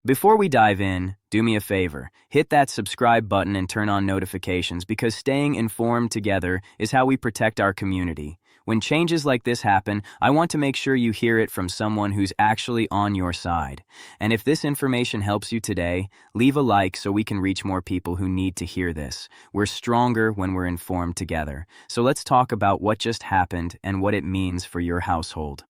Before we dive in, do me a favor, hit that subscribe button and turn on notifications because staying informed together is how we protect our community. When changes like this happen, I want to make sure you hear it from someone who's actually on your side. And if this information helps you today, leave a like so we can reach more people who need to hear this. We're stronger when we're informed together. So let's talk about what just happened and what it means for your household.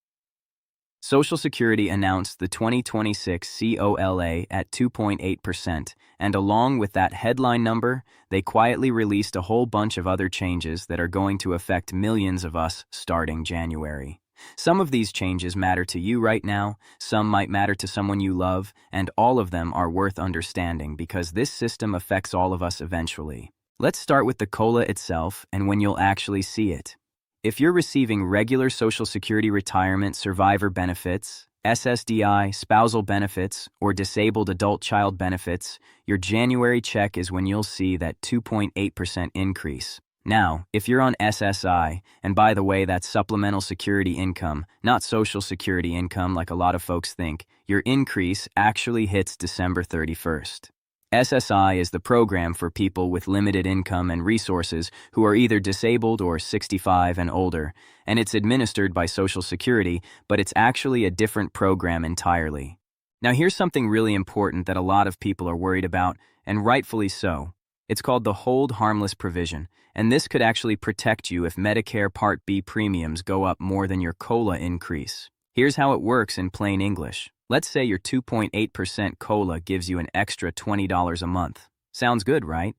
Social Security announced the 2026 COLA at 2.8%, and along with that headline number, they quietly released a whole bunch of other changes that are going to affect millions of us starting January. Some of these changes matter to you right now, some might matter to someone you love, and all of them are worth understanding because this system affects all of us eventually. Let's start with the COLA itself and when you'll actually see it. If you're receiving regular Social Security retirement survivor benefits, SSDI, spousal benefits, or disabled adult child benefits, your January check is when you'll see that 2.8% increase. Now, if you're on SSI, and by the way, that's supplemental security income, not Social Security income like a lot of folks think, your increase actually hits December 31st. SSI is the program for people with limited income and resources who are either disabled or 65 and older, and it's administered by Social Security, but it's actually a different program entirely. Now here's something really important that a lot of people are worried about, and rightfully so. It's called the hold harmless provision, and this could actually protect you if Medicare Part B premiums go up more than your COLA increase. Here's how it works in plain English. Let's say your 2.8% COLA gives you an extra $20 a month. Sounds good, right?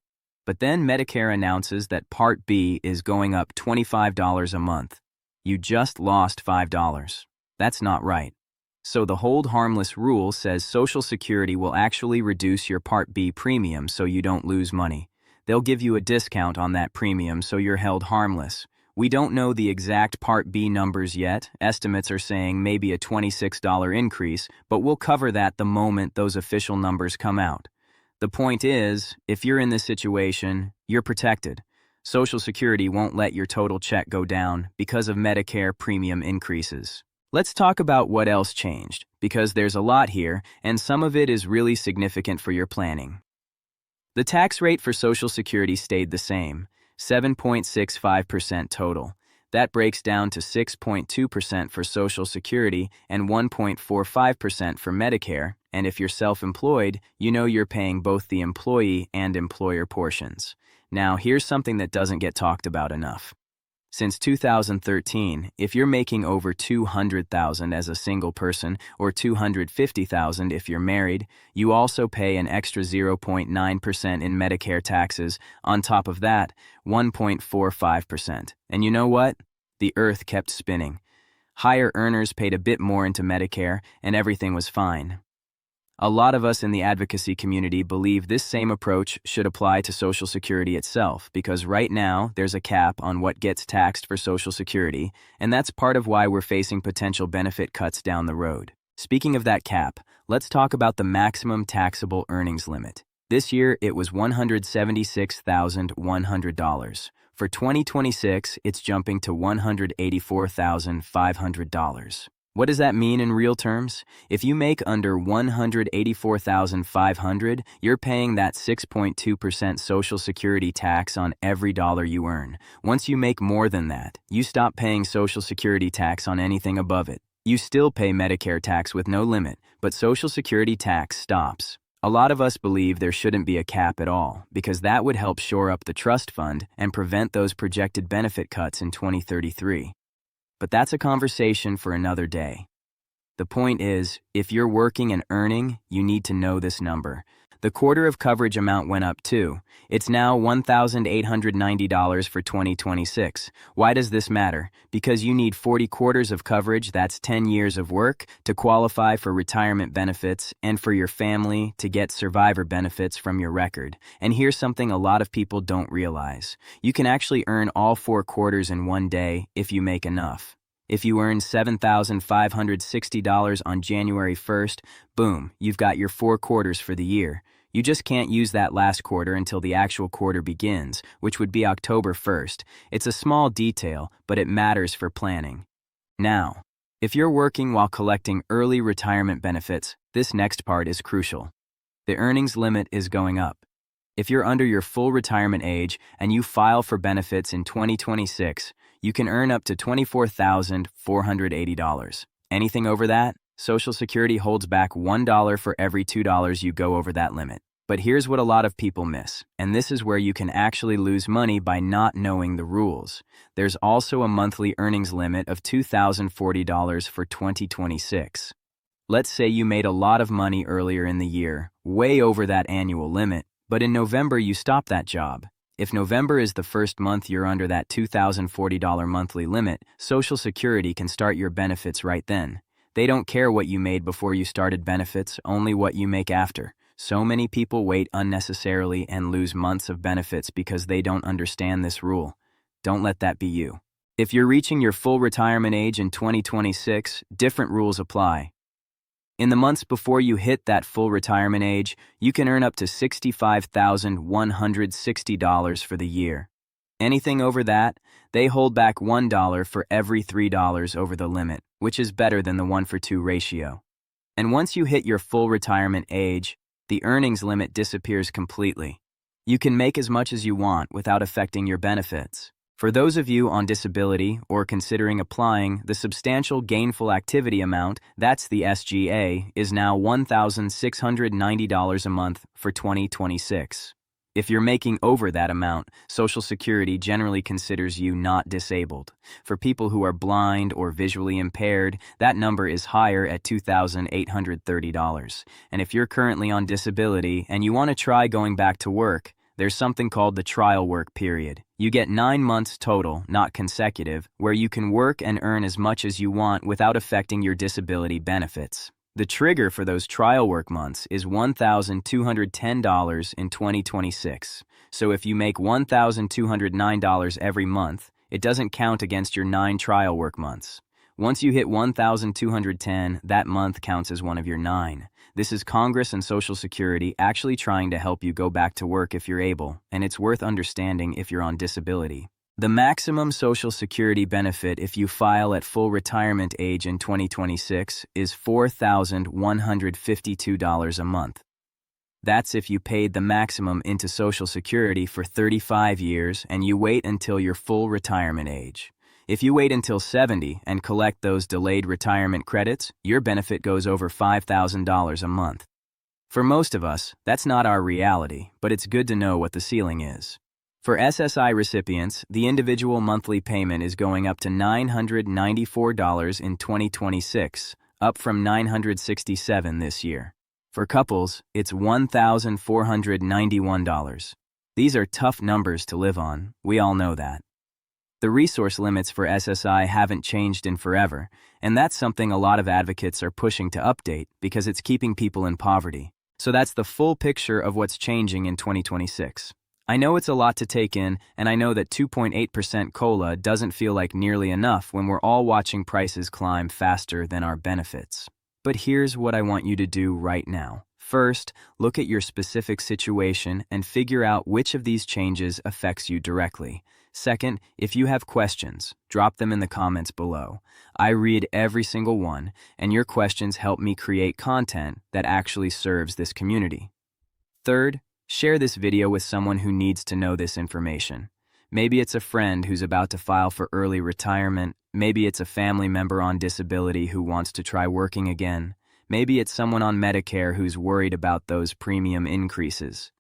But then Medicare announces that Part B is going up $25 a month. You just lost $5. That's not right. So the hold harmless rule says Social Security will actually reduce your Part B premium so you don't lose money. They'll give you a discount on that premium so you're held harmless. We don't know the exact Part B numbers yet. Estimates are saying maybe a $26 increase, but we'll cover that the moment those official numbers come out. The point is, if you're in this situation, you're protected. Social Security won't let your total check go down because of Medicare premium increases. Let's talk about what else changed, because there's a lot here, and some of it is really significant for your planning. The tax rate for Social Security stayed the same. 7.65% total. That breaks down to 6.2% for Social Security and 1.45% for Medicare, and if you're self-employed, you know you're paying both the employee and employer portions. Now, here's something that doesn't get talked about enough. Since 2013, if you're making over $200,000 as a single person or $250,000 if you're married, you also pay an extra 0.9% in Medicare taxes. On top of that, 1.45%. And you know what? The earth kept spinning. Higher earners paid a bit more into Medicare, and everything was fine. A lot of us in the advocacy community believe this same approach should apply to Social Security itself because right now there's a cap on what gets taxed for Social Security, and that's part of why we're facing potential benefit cuts down the road. Speaking of that cap, let's talk about the maximum taxable earnings limit. This year it was $176,100. For 2026, it's jumping to $184,500. What does that mean in real terms? If you make under $184,500, you're paying that 6.2% Social Security tax on every dollar you earn. Once you make more than that, you stop paying Social Security tax on anything above it. You still pay Medicare tax with no limit, but Social Security tax stops. A lot of us believe there shouldn't be a cap at all, because that would help shore up the trust fund and prevent those projected benefit cuts in 2033. But that's a conversation for another day. The point is, if you're working and earning, you need to know this number. The quarter of coverage amount went up too. It's now $1,890 for 2026. Why does this matter? Because you need 40 quarters of coverage, that's 10 years of work, to qualify for retirement benefits and for your family to get survivor benefits from your record. And here's something a lot of people don't realize. You can actually earn all 4 quarters in one day if you make enough. If you earn $7,560 on January 1st, boom, you've got your 4 quarters for the year. You just can't use that last quarter until the actual quarter begins, which would be October 1st. It's a small detail, but it matters for planning. Now, if you're working while collecting early retirement benefits, This next part is crucial. The earnings limit is going up. If you're under your full retirement age and you file for benefits in 2026, you can earn up to $24,480. Anything over that, Social Security holds back $1 for every $2 you go over that limit. But here's what a lot of people miss, and this is where you can actually lose money by not knowing the rules. There's also a monthly earnings limit of $2,040 for 2026. Let's say you made a lot of money earlier in the year, way over that annual limit, but in November you stop that job. If November is the first month you're under that $2,040 monthly limit, Social Security can start your benefits right then. They don't care what you made before you started benefits, only what you make after. So many people wait unnecessarily and lose months of benefits because they don't understand this rule. Don't let that be you. If you're reaching your full retirement age in 2026, different rules apply. In the months before you hit that full retirement age, you can earn up to $65,160 for the year. Anything over that, they hold back $1 for every $3 over the limit, which is better than the 1-for-2 ratio. And once you hit your full retirement age, the earnings limit disappears completely. You can make as much as you want without affecting your benefits. For those of you on disability or considering applying, the substantial gainful activity amount, that's the SGA, is now $1,690 a month for 2026. If you're making over that amount, Social Security generally considers you not disabled. For people who are blind or visually impaired, that number is higher at $2,830. And if you're currently on disability and you want to try going back to work, there's something called the trial work period. You get 9 months total, not consecutive, where you can work and earn as much as you want without affecting your disability benefits. The trigger for those trial work months is $1,210 in 2026. So if you make $1,209 every month, it doesn't count against your 9 trial work months. Once you hit $1,210, that month counts as one of your 9. This is Congress and Social Security actually trying to help you go back to work if you're able, and it's worth understanding if you're on disability. The maximum Social Security benefit if you file at full retirement age in 2026 is $4,152 a month. That's if you paid the maximum into Social Security for 35 years and you wait until your full retirement age. If you wait until 70 and collect those delayed retirement credits, your benefit goes over $5,000 a month. For most of us, that's not our reality, but it's good to know what the ceiling is. For SSI recipients, the individual monthly payment is going up to $994 in 2026, up from $967 this year. For couples, it's $1,491. These are tough numbers to live on, we all know that. The resource limits for SSI haven't changed in forever, and that's something a lot of advocates are pushing to update because it's keeping people in poverty. So that's the full picture of what's changing in 2026. I know it's a lot to take in, and I know that 2.8% COLA doesn't feel like nearly enough when we're all watching prices climb faster than our benefits. But here's what I want you to do right now. First, look at your specific situation and figure out which of these changes affects you directly. Second, if you have questions, drop them in the comments below. I read every single one, and your questions help me create content that actually serves this community. Third, share this video with someone who needs to know this information. Maybe it's a friend who's about to file for early retirement. Maybe it's a family member on disability who wants to try working again. Maybe it's someone on Medicare who's worried about those premium increases.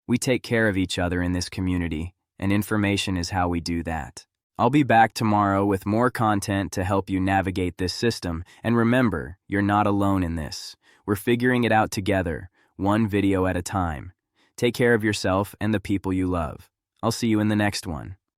We take care of each other in this community, and information is how we do that. I'll be back tomorrow with more content to help you navigate this system, and remember, you're not alone in this. We're figuring it out together, one video at a time. Take care of yourself and the people you love. I'll see you in the next one.